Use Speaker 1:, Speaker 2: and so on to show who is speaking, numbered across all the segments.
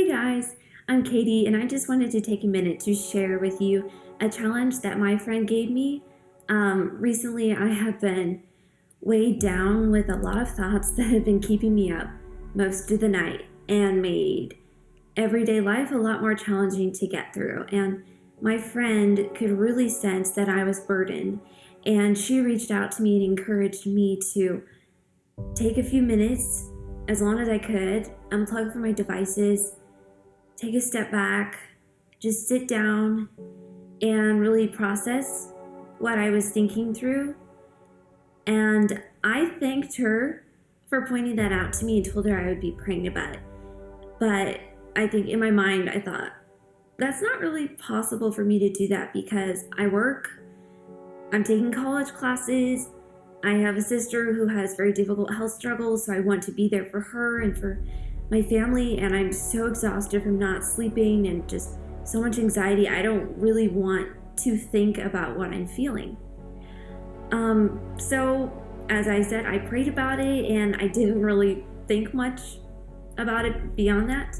Speaker 1: guys, I'm Katie, and I just wanted to take a minute to share with you a challenge that my friend gave me. Recently, I have been weighed down with a lot of thoughts that have been keeping me up most of the night and made everyday life a lot more challenging to get through. And my friend could really sense that I was burdened, and she reached out to me and encouraged me to take a few minutes, as long as I could, unplug from my devices, take a step back, just sit down and really process what I was thinking through. And I thanked her for pointing that out to me and told her I would be praying about it. But I think in my mind, I thought, that's not really possible for me to do that because I work, I'm taking college classes, I have a sister who has very difficult health struggles, so I want to be there for her and for my family, and I'm so exhausted from not sleeping and just so much anxiety. I don't really want to think about what I'm feeling. So as I said, I prayed about it and I didn't really think much about it beyond that,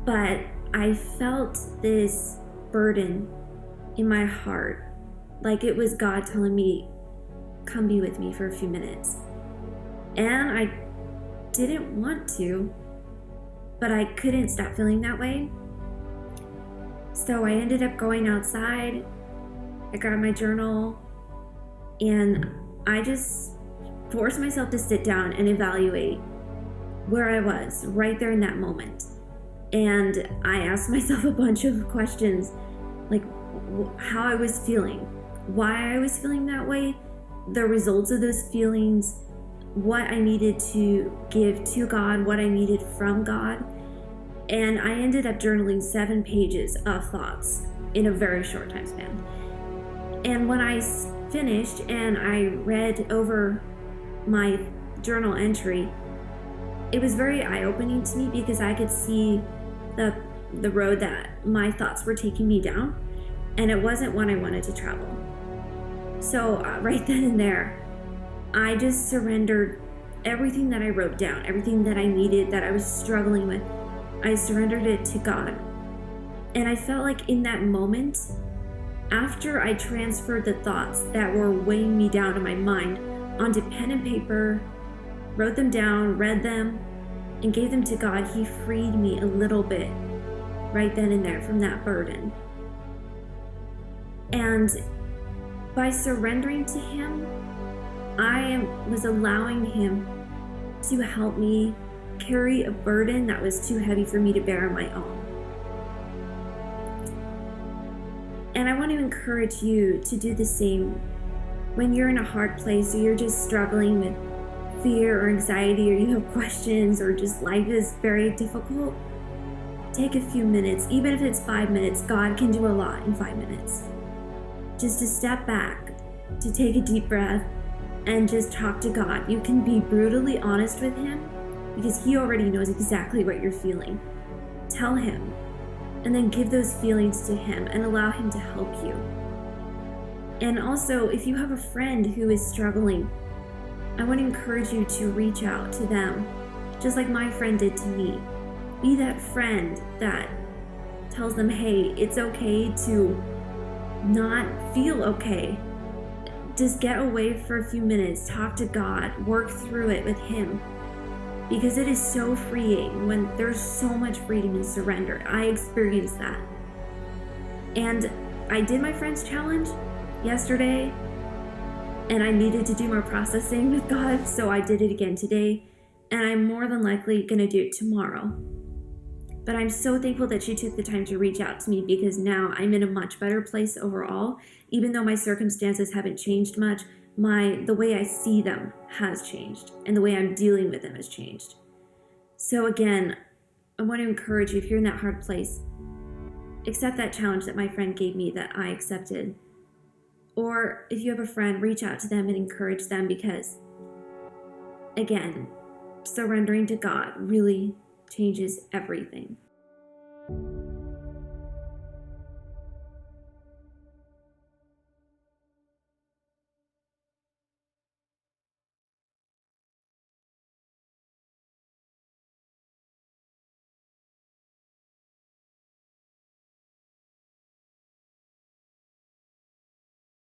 Speaker 1: but I felt this burden in my heart, like it was God telling me, come be with me for a few minutes. And I didn't want to, but I couldn't stop feeling that way. So I ended up going outside, I grabbed my journal, and I just forced myself to sit down and evaluate where I was right there in that moment. And I asked myself a bunch of questions, like how I was feeling, why I was feeling that way, the results of those feelings, what I needed to give to God, what I needed from God. And I ended up journaling 7 pages of thoughts in a very short time span. And when I finished and I read over my journal entry, it was very eye-opening to me because I could see the road that my thoughts were taking me down, and it wasn't one I wanted to travel. So right then and there, I just surrendered everything that I wrote down, everything that I needed, that I was struggling with. I surrendered it to God. And I felt like in that moment, after I transferred the thoughts that were weighing me down in my mind onto pen and paper, wrote them down, read them, and gave them to God, He freed me a little bit right then and there from that burden. And by surrendering to Him, I was allowing Him to help me carry a burden that was too heavy for me to bear on my own. And I want to encourage you to do the same when you're in a hard place or you're just struggling with fear or anxiety, or you have questions, or just life is very difficult. Take a few minutes, even if it's 5 minutes. God can do a lot in 5 minutes. Just to step back, to take a deep breath, and just talk to God. You can be brutally honest with Him because He already knows exactly what you're feeling. Tell Him, and then give those feelings to Him and allow Him to help you. And also, if you have a friend who is struggling, I want to encourage you to reach out to them, just like my friend did to me. Be that friend that tells them, hey, it's okay to not feel okay. Just get away for a few minutes, talk to God, work through it with Him, because it is so freeing when there's so much freedom and surrender. I experienced that. And I did my friend's challenge yesterday, and I needed to do more processing with God, so I did it again today, and I'm more than likely gonna do it tomorrow. But I'm so thankful that she took the time to reach out to me, because now I'm in a much better place overall. Even though my circumstances haven't changed much, the way I see them has changed, and the way I'm dealing with them has changed. So again, I want to encourage you, if you're in that hard place, accept that challenge that my friend gave me that I accepted. Or if you have a friend, reach out to them and encourage them, because again, surrendering to God really changes everything.